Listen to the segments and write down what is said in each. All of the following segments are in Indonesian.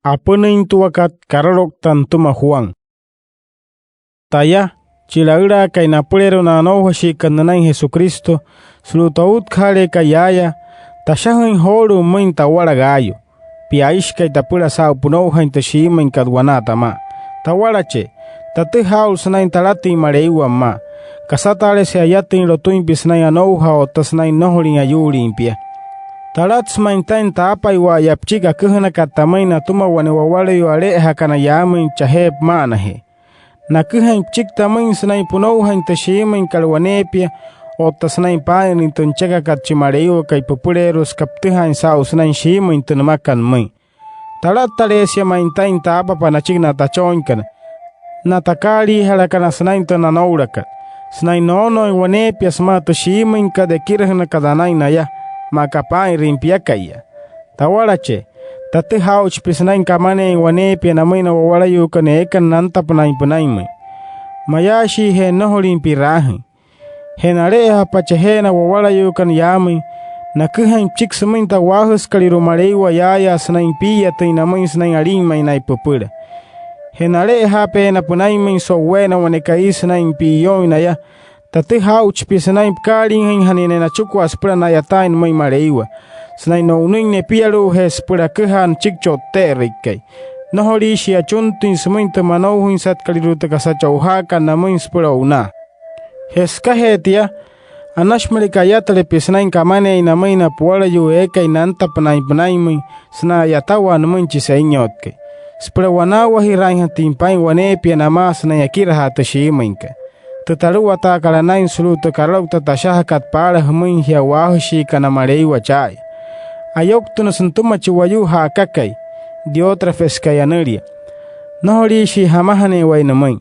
Apening tuwakat kararok tantuma Juan. Taya, chilagra kay napulero na anohashi kananay Jesucristo, slutaut khale kayaya, tashahin horu main tawara gayo. Piaish kay tapura sa upunohain tashimain kadwanata ma. Tawara che, tati haul sanain talati mareiwa ma. Kasatale se ayatin rotuin pisnay anoha o tasnay nohling ayuri impia. Tarats maintain tapay wa yapchiga kuhna katamay na tumawane wawale yo ale hakana yamin chahep manahe. Na kuhain chik tamay sanay punohain tashimain kalwanepia o tasnay payan intunchaga kachimareyo kay populeros kaptihain sa usnain shimain tunamakan may. Tarat talesya maintain tapa panachig na tachoinkan. Natakali halakana sanain tunanaurakat. Sanay nonoy wanepia sma tashimain kadekirhna kadanay na ya. Makapain rimpia kaya. Tawara che, tati hauch pisnain kamane wanepia na may nawawala yu kaneekan nanta panay panay may. Mayashi he noho limpirahin. He nareha pache na wawala yu kan yamay. Nakuhain chik samain tawahus kalirumarewa yaya sanain piya tay na may sanain arimay na ipupura. He nareha pe na panay may so wena wanekai sanain piyoy na ya. Tati hauch pisnain karing hanine na chukwa spura na yatain may mareiwa. Snay no uning ne pialo he spura kuhan chikcho terikay. Nohori siya chuntin suminta manohuin sat kaliruta kasachauhaka na may spura una. Heska hetia, anashmalikayatale pisnain kamane na may na puwala yu ekay nanta panay panay may sna yatawa na may chisainyotke. Spura wanawa hirain hatimpay wanepia na mas na yakira hatashimainka. Tataluwa ta kalanain suluto karlaw tatashahakat para humin hiawahushi kanamarei wachay. Ayok tunasantuma chiwayu hakakay, diotrafes kayanuria. Nohori shi hamahane wainamay.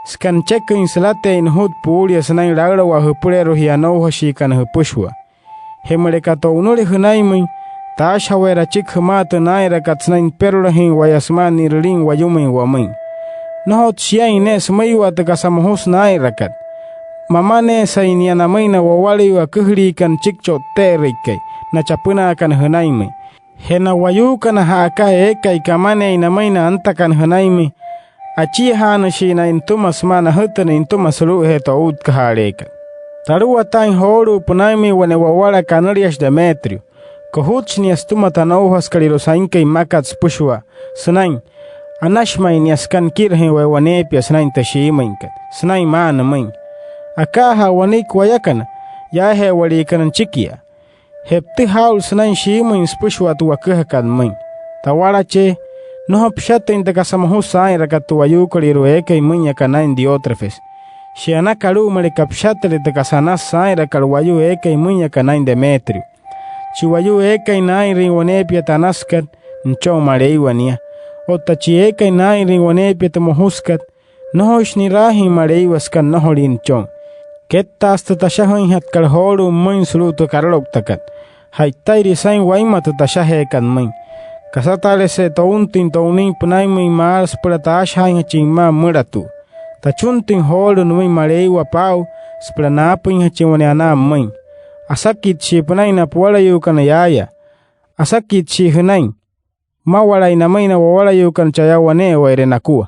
Skan cheka insalate inhut puulia sanay lagra wa hupurero hianohashi kanahupushwa. Hemarekato unuri hunaymay, tash hawera chik humata naira katsnain perulahin wayasman nirling wayumay wamay. Nohot siya ines maywa tagasamahus na irakat. Mamane sa inyanamay na wawali wa kuhri kan chikcho terikay na chapuna kan hunaymay. Hena wayu kan haka ekay kamane inamay na anta kan hunaymay. Achi hana shi na intumas mana hutan intumas luhe to ud kahareka. Taruwa taing horu punaymay wane wawala kanarias Demetrio. Kohuch ni astuma tanohas kalirosankay makats pushwa. Sunain. Anashmay ni askan kirhe wa wanepia snain tashimainkat. Snain maana main. Akaha wanik wayakana. Yahe walikanan chikia. Hepti haul snain shimain spushwa tu wakahakan main. Tawara che. Nohop shata intakasamahus sain rakatu wayukaliru eka imain yakanain diotrefes. Shiana karu malikapshata litakasanas sain rakal wayu eka imain yakanain Demetrio. Chiwayu eka inain rin wanepia tanaskat. Ncho mareiwania. O tachieka inay rin wanepia tamohuskat, nohosh ni rahi mareiwaskan noholin chong. Ketta hasta tashahoin hat kalhoru main suluto karloktakat. Haitay risain waimata tashahekan main. Kasatale se tauntin taunin punay may maras para tashahin hachima muratu. Tachuntin horu numay mareiwa pau, splanapin hachiwaniana main. Asakit si punay na puwala yu kanayaya. Asakit si hunain. Mawalay na may nawawala yu kan chayawane wa irenakua.